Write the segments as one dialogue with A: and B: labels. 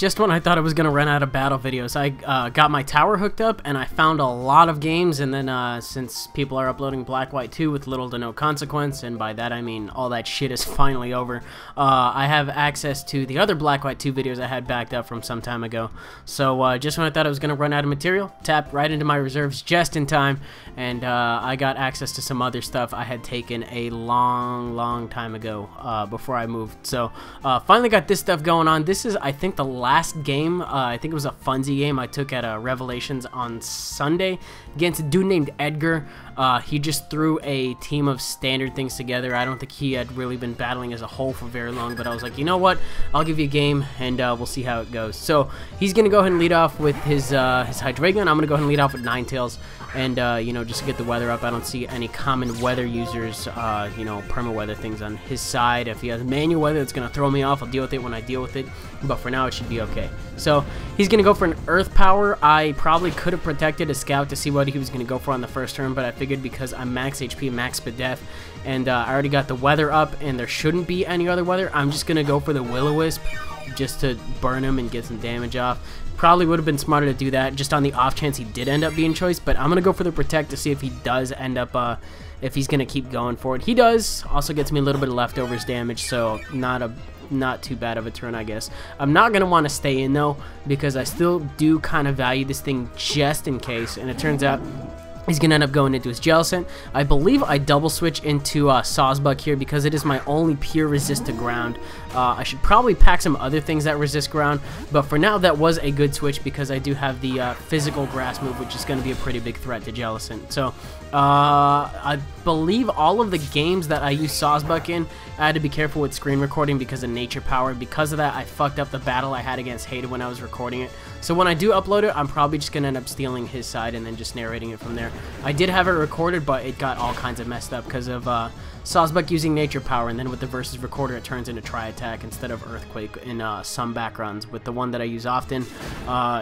A: just when I thought I was going to run out of battle videos, I got my tower hooked up, and I found a lot of games, and then since people are uploading Black White 2 with little to no consequence, and by that I mean all that shit is finally over, I have access to the other Black White 2 videos I had backed up from some time ago. So just when I thought I was going to run out of material, tapped right into my reserves just in time, and I got access to some other stuff I had taken a long time ago before I moved. So finally got this stuff going on. This is, I think, the last game. I think it was a funsy game I took at Revelations on Sunday against a dude named Edgar. He just threw a team of standard things together. I don't think he had really been battling as a whole for very long, but I was like, you know what, I'll give you a game and we'll see how it goes. So he's gonna go ahead and lead off with his Hydreigon. I'm gonna go ahead and lead off with Ninetales, and you know, just to get the weather up. I don't see any common weather users, you know, perma weather things on his side. If he has manual weather, it's gonna throw me off. I'll deal with it when I deal with it, but for now it should be okay. So he's gonna go for an Earth Power. I probably could have protected a Scout to see what he was gonna go for on the first turn, but I figured because I'm max HP, max Spadef, and I already got the weather up, and there shouldn't be any other weather, I'm just gonna go for the Will-O-Wisp just to burn him and get some damage off. Probably would have been smarter to do that just on the off chance he did end up being choice, but I'm gonna go for the Protect to see if he does end up if he's gonna keep going for it. He does. Also gets me a little bit of leftovers damage, so not too bad of a turn, I guess. I'm not gonna want to stay in though, because I still do kind of value this thing just in case, and it turns out he's going to end up going into his Jellicent. I believe I double switch into Sawsbuck here because it is my only pure resist to ground. I should probably pack some other things that resist ground, but for now that was a good switch because I do have the physical grass move, which is going to be a pretty big threat to Jellicent. So I believe all of the games that I use Sawsbuck in, I had to be careful with screen recording because of nature power. Because of that, I fucked up the battle I had against Hated when I was recording it. So when I do upload it, I'm probably just going to end up stealing his side and then just narrating it from there. I did have it recorded, but it got all kinds of messed up because of Sawsbuck using nature power, and then with the versus recorder it turns into Tri-Attack instead of Earthquake in some backgrounds, with the one that I use often,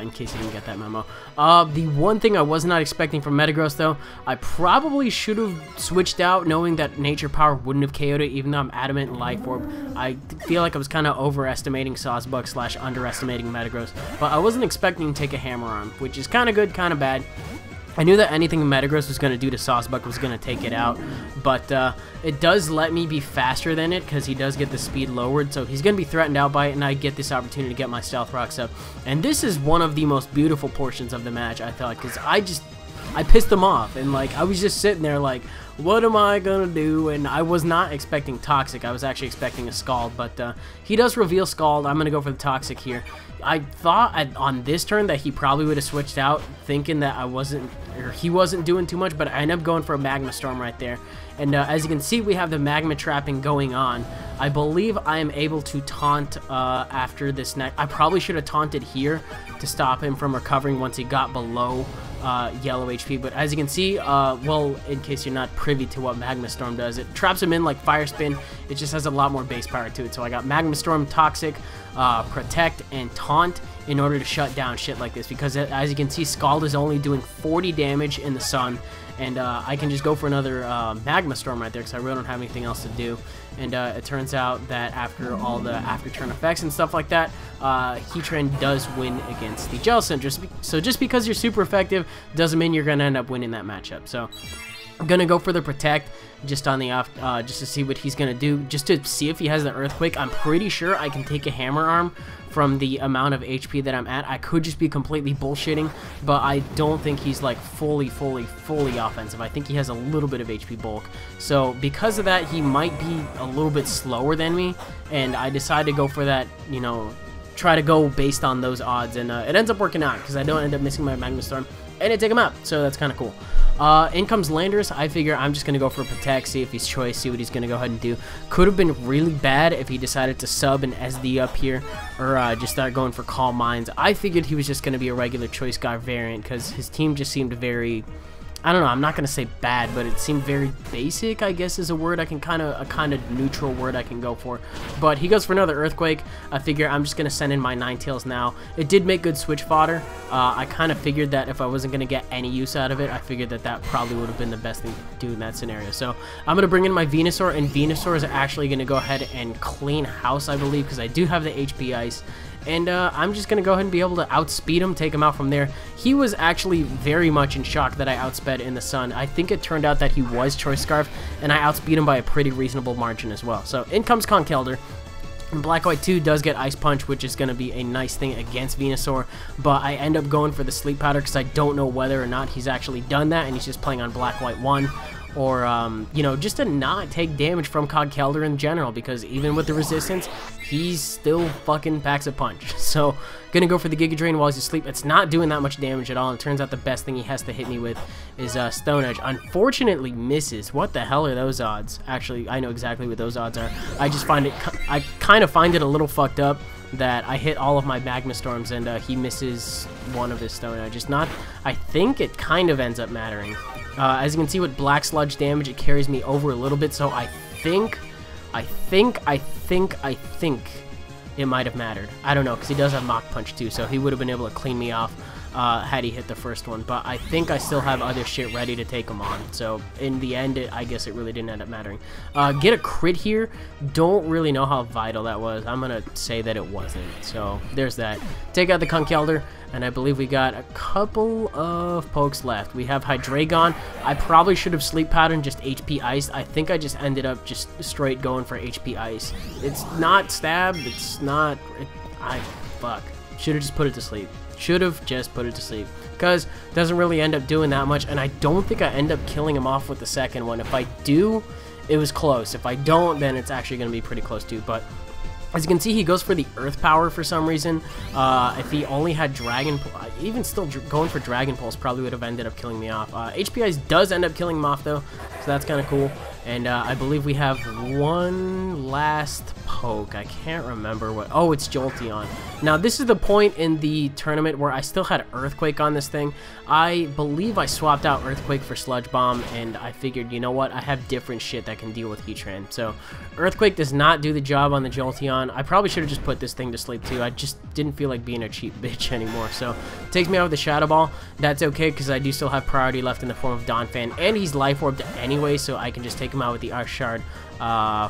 A: in case you didn't get that memo. The one thing I was not expecting from Metagross though, I probably should have switched out knowing that nature power wouldn't have KO'd it, even though I'm adamant in Life Orb. I feel like I was kind of overestimating Sawsbuck slash underestimating Metagross, but I wasn't expecting to take a Hammer Arm, which is kind of good, kind of bad. I knew that anything Metagross was going to do to Sawsbuck was going to take it out, but it does let me be faster than it because he does get the speed lowered, so he's going to be threatened out by it, and I get this opportunity to get my Stealth Rocks up. And this is one of the most beautiful portions of the match, I thought, because I pissed him off, and like I was just sitting there like, what am I gonna do? And I was not expecting Toxic. I was actually expecting a Scald, but he does reveal Scald. I'm gonna go for the Toxic here. I thought on this turn that he probably would have switched out, thinking that he wasn't doing too much, but I ended up going for a Magma Storm right there. And as you can see, we have the Magma Trapping going on. I believe I am able to taunt after this next. I probably should have taunted here to stop him from recovering once he got below yellow HP, but as you can see, well, in case you're not privy to what Magma Storm does, it traps him in like Fire Spin. It just has a lot more base power to it. So I got Magma Storm, Toxic, Protect, and Taunt in order to shut down shit like this, because as you can see, Scald is only doing 40 damage in the sun, and I can just go for another Magma Storm right there because I really don't have anything else to do. And it turns out that after all the after turn effects and stuff like that, Heatran does win against the Jellicent. So just because you're super effective doesn't mean you're going to end up winning that matchup. So I'm going to go for the Protect just on the off, just to see what he's going to do, just to see if he has the Earthquake. I'm pretty sure I can take a Hammer Arm from the amount of HP that I'm at. I could just be completely bullshitting, but I don't think he's like fully offensive. I think he has a little bit of HP bulk. So because of that, he might be a little bit slower than me, and I decided to go for that, you know, try to go based on those odds, and it ends up working out because I don't end up missing my Magma Storm, and I take him out, so that's kind of cool. In comes Landorus. I figure I'm just going to go for Protect, see if he's choice, see what he's going to go ahead and do. Could have been really bad if he decided to sub an SD up here, or just start going for Calm Minds. I figured he was just going to be a regular choice guy variant, because his team just seemed very, I don't know, I'm not going to say bad, but it seemed very basic, I guess is a word I can a kind of neutral word I can go for. But he goes for another Earthquake. I figure I'm just going to send in my Ninetales now. It did make good switch fodder. I kind of figured that if I wasn't going to get any use out of it, I figured that that probably would have been the best thing to do in that scenario. So I'm going to bring in my Venusaur, and Venusaur is actually going to go ahead and clean house, I believe, because I do have the HP Ice. and I'm just going to go ahead and be able to outspeed him, take him out from there. He was actually very much in shock that I outsped in the sun. I think it turned out that he was Choice Scarf, and I outspeed him by a pretty reasonable margin as well. So in comes Conkeldurr. And Black-White 2 does get Ice Punch, which is going to be a nice thing against Venusaur, but I end up going for the Sleep Powder because I don't know whether or not he's actually done that, and he's just playing on Black-White 1, or, you know, just to not take damage from Conkeldurr in general, because even with the resistance, he's still fucking packs a punch. So, gonna go for the Giga Drain while he's asleep. It's not doing that much damage at all, and it turns out the best thing he has to hit me with is Stone Edge. Unfortunately, misses. What the hell are those odds? Actually, I know exactly what those odds are. I just find it, I kind of find it a little fucked up that I hit all of my Magma Storms and he misses one of his Stone Edges. Not, I think it kind of ends up mattering. As you can see with Black Sludge damage, it carries me over a little bit, so I think it might have mattered. I don't know, because he does have Mach Punch too, so he would have been able to clean me off had he hit the first one, but I think I still have other shit ready to take him on, so in the end, I guess it really didn't end up mattering. Get a crit here, don't really know how vital that was. I'm gonna say that it wasn't, so there's that. Take out the Conkeldurr, and I believe we got a couple of pokes left. We have Hydreigon. I probably should have Sleep Powder and just HP Iced. I think I just ended up just straight going for HP Ice. It's not Stab, it's not... fuck. Should have just put it to sleep. Should have just put it to sleep, because it doesn't really end up doing that much, and I don't think I end up killing him off with the second one. If I do, it was close. If I don't, then it's actually going to be pretty close too, but as you can see, he goes for the Earth Power for some reason. If he only had Dragon... even still going for Dragon Pulse probably would have ended up killing me off. HP Ice does end up killing him off, though, so that's kind of cool. And I believe we have one last poke. I can't remember what... oh, it's Jolteon. Now, this is the point in the tournament where I still had Earthquake on this thing. I believe I swapped out Earthquake for Sludge Bomb, and I figured, you know what? I have different shit that can deal with Heatran. So, Earthquake does not do the job on the Jolteon. I probably should have just put this thing to sleep, too. I just didn't feel like being a cheap bitch anymore. So, it takes me out with the Shadow Ball. That's okay, because I do still have priority left in the form of Donphan, and he's Life Orbed anyway, so I can just take him out with the Arc Shard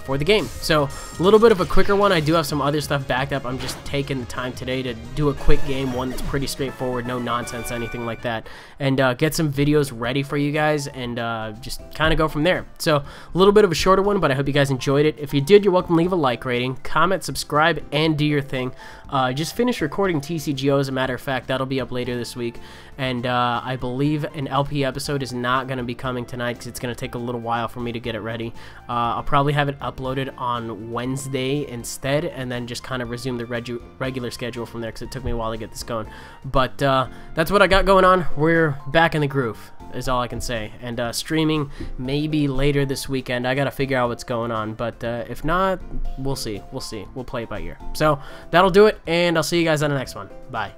A: for the game. So a little bit of a quicker one. I do have some other stuff backed up. I'm just taking the time today to do a quick game, one that's pretty straightforward, no nonsense, anything like that, and get some videos ready for you guys, and just kind of go from there. So a little bit of a shorter one, but I hope you guys enjoyed it. If you did, you're welcome to leave a like rating, comment, subscribe, and do your thing. Just finished recording TCGO, as a matter of fact. That'll be up later this week, and I believe an LP episode is not going to be coming tonight because it's going to take a little while for me to get it ready. I'll probably have it uploaded on Wednesday instead, and then just kind of resume the regular schedule from there, because it took me a while to get this going. But that's what I got going on. We're back in the groove, is all I can say, and streaming maybe later this weekend. I gotta figure out what's going on, but if not, we'll see. We'll play it by ear. So that'll do it, and I'll see you guys on the next one. Bye.